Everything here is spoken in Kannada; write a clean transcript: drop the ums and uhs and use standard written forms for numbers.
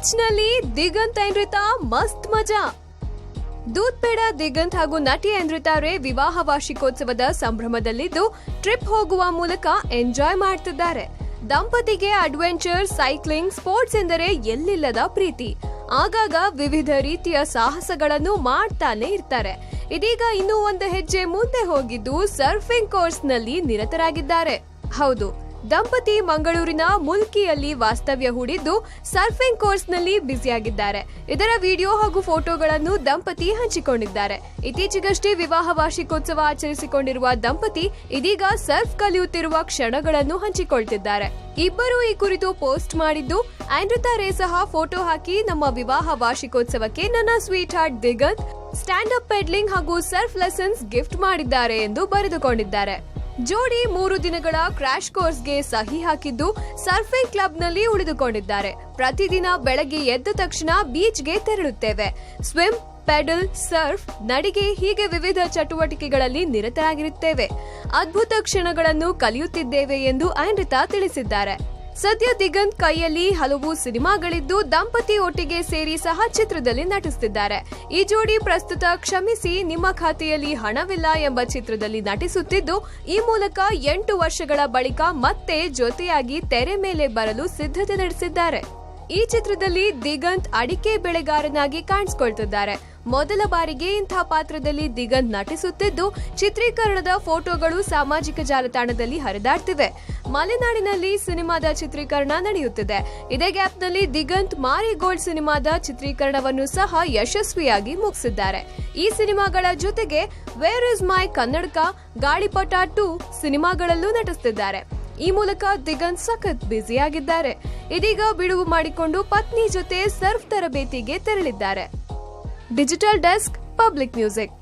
ಬೀಚ್ ನಲ್ಲಿ ದಿಗಂತ್ ಐಂದ್ರಿತಾ ಮಸ್ತ್ ಮಜಾ. ದೂದ್ ಪೇಡ ದಿಗಂತ್ ಹಾಗೂ ನಟಿ ಐಂದ್ರಿತಾ ರೇ ವಿವಾಹ ವಾರ್ಷಿಕೋತ್ಸವದ ಸಂಭ್ರಮದಲ್ಲಿದ್ದು ಟ್ರಿಪ್ ಹೋಗುವ ಮೂಲಕ ಎಂಜಾಯ್ ಮಾಡ್ತಿದ್ದಾರೆ. ದಂಪತಿಗೆ ಅಡ್ವೆಂಚರ್, ಸೈಕ್ಲಿಂಗ್, ಸ್ಪೋರ್ಟ್ಸ್ ಎಂದರೆ ಎಲ್ಲಿಲ್ಲದ ಪ್ರೀತಿ. ಆಗಾಗ ವಿವಿಧ ರೀತಿಯ ಸಾಹಸಗಳನ್ನು ಮಾಡ್ತಾನೆ ಇರ್ತಾರೆ. ಇದೀಗ ಇನ್ನೂ ಒಂದು ಹೆಜ್ಜೆ ಮುಂದೆ ಹೋಗಿದ್ದು ಸರ್ಫಿಂಗ್ ಕೋರ್ಸ್ ನಲ್ಲಿ ನಿರತರಾಗಿದ್ದಾರೆ. ಹೌದು, ದಂಪತಿ ಮಂಗಳೂರಿನ ಮುಲ್ಕಿಯಲ್ಲಿ ವಾಸ್ತವ್ಯ ಹೂಡಿದ್ದು ಸರ್ಫಿಂಗ್ ಕೋರ್ಸ್ ನಲ್ಲಿ ಬ್ಯುಸಿಯಾಗಿದ್ದಾರೆ. ಇದರ ವಿಡಿಯೋ ಹಾಗೂ ಫೋಟೋಗಳನ್ನು ದಂಪತಿ ಹಂಚಿಕೊಂಡಿದ್ದಾರೆ. ಇತ್ತೀಚೆಗಷ್ಟೇ ವಿವಾಹ ವಾರ್ಷಿಕೋತ್ಸವ ಆಚರಿಸಿಕೊಂಡಿರುವ ದಂಪತಿ ಇದೀಗ ಸರ್ಫ್ ಕಲಿಯುತ್ತಿರುವ ಕ್ಷಣಗಳನ್ನು ಹಂಚಿಕೊಳ್ತಿದ್ದಾರೆ. ಇಬ್ಬರು ಈ ಕುರಿತು ಪೋಸ್ಟ್ ಮಾಡಿದ್ದು, ಐಂದ್ರಿತಾ ರೇ ಸಹ ಫೋಟೋ ಹಾಕಿ ನಮ್ಮ ವಿವಾಹ ವಾರ್ಷಿಕೋತ್ಸವಕ್ಕೆ ನನ್ನ sweet heart Diganth stand up peddling ಹಾಗೂ ಸರ್ಫ್ ಲೆಸನ್ಸ್ ಗಿಫ್ಟ್ ಮಾಡಿದ್ದಾರೆ ಎಂದು ಬರೆದುಕೊಂಡಿದ್ದಾರೆ. ಜೋಡಿ 3 ದಿನಗಳ ಕ್ರಾಶ್ ಕೋರ್ಸ್ಗೆ ಸಹಿ ಹಾಕಿದ್ದು ಸರ್ಫಿಂಗ್ ಕ್ಲಬ್ ನಲ್ಲಿ ಉಳಿದುಕೊಂಡಿದ್ದಾರೆ. ಪ್ರತಿದಿನ ಬೆಳಗ್ಗೆ ಎದ್ದ ತಕ್ಷಣ ಬೀಚ್ಗೆ ತೆರಳುತ್ತೇವೆ. ಸ್ವಿಮ್, ಪೆಡಲ್, ಸರ್ಫ್, ನಡಿಗೆ ಹೀಗೆ ವಿವಿಧ ಚಟುವಟಿಕೆಗಳಲ್ಲಿ ನಿರತರಾಗಿರುತ್ತೇವೆ. ಅದ್ಭುತ ಕ್ಷಣಗಳನ್ನು ಕಲಿಯುತ್ತಿದ್ದೇವೆ ಎಂದು ಐಂದ್ರಿತಾ ತಿಳಿಸಿದ್ದಾರೆ. ಸದ್ಯ ದಿಗಂತ್ ಕೈಯಲ್ಲಿ ಹಲವು ಸಿನಿಮಾಗಳಿದ್ದು ದಂಪತಿ ಒಟ್ಟಿಗೆ ಸೇರಿ ಸಹ ಚಿತ್ರದಲ್ಲಿ ನಟಿಸುತ್ತಿದ್ದಾರೆ. ಈ ಜೋಡಿ ಪ್ರಸ್ತುತ ಕ್ಷಮಿಸಿ ನಿಮ್ಮ ಖಾತೆಯಲ್ಲಿ ಹಣವಿಲ್ಲ ಎಂಬ ಚಿತ್ರದಲ್ಲಿ ನಟಿಸುತ್ತಿದ್ದು, ಈ ಮೂಲಕ 8 ವರ್ಷಗಳ ಬಳಿಕ ಮತ್ತೆ ಜೊತೆಯಾಗಿ ತೆರೆ ಮೇಲೆ ಬರಲು ಸಿದ್ಧತೆ ನಡೆಸಿದ್ದಾರೆ. ಈ ಚಿತ್ರದಲ್ಲಿ ದಿಗಂತ್ ಅಡಿಕೆ ಬೆಳೆಗಾರನಾಗಿ ಕಾಣಿಸಿಕೊಳ್ತಿದ್ದಾರೆ. ಮೊದಲ ಬಾರಿಗೆ ಇಂತಹ ಪಾತ್ರದಲ್ಲಿ ದಿಗಂತ್ ನಟಿಸುತ್ತಿದ್ದು, ಚಿತ್ರೀಕರಣದ ಫೋಟೋಗಳು ಸಾಮಾಜಿಕ ಜಾಲತಾಣದಲ್ಲಿ ಹರಿದಾಡ್ತಿವೆ. ಮಲೆನಾಡಿನಲ್ಲಿ ಸಿನಿಮಾದ ಚಿತ್ರೀಕರಣ ನಡೆಯುತ್ತಿದೆ. ಇದೇ ಗ್ಯಾಪ್ನಲ್ಲಿ ದಿಗಂತ್ ಮಾರಿಗೋಲ್ಡ್ ಸಿನಿಮಾದ ಚಿತ್ರೀಕರಣವನ್ನು ಸಹ ಯಶಸ್ವಿಯಾಗಿ ಮುಗಿಸಿದ್ದಾರೆ. ಈ ಸಿನಿಮಾಗಳ ಜೊತೆಗೆ ವೇರ್ ಇಸ್ ಮೈ ಕನ್ನಡಕ, ಗಾಳಿಪಟ 2 ಸಿನಿಮಾಗಳಲ್ಲೂ ನಟಿಸುತ್ತಿದ್ದಾರೆ. ಈ ಮೂಲಕ ದಿಗಂತ್ ಸಖತ್ ಬ್ಯುಸಿಯಾಗಿದ್ದಾರೆ. ಇದೀಗ ಬಿಡುವು ಮಾಡಿಕೊಂಡು ಪತ್ನಿ ಜೊತೆ ಸರ್ಫ್ ತರಬೇತಿಗೆ ತೆರಳಿದ್ದಾರೆ. Digital desk, public music.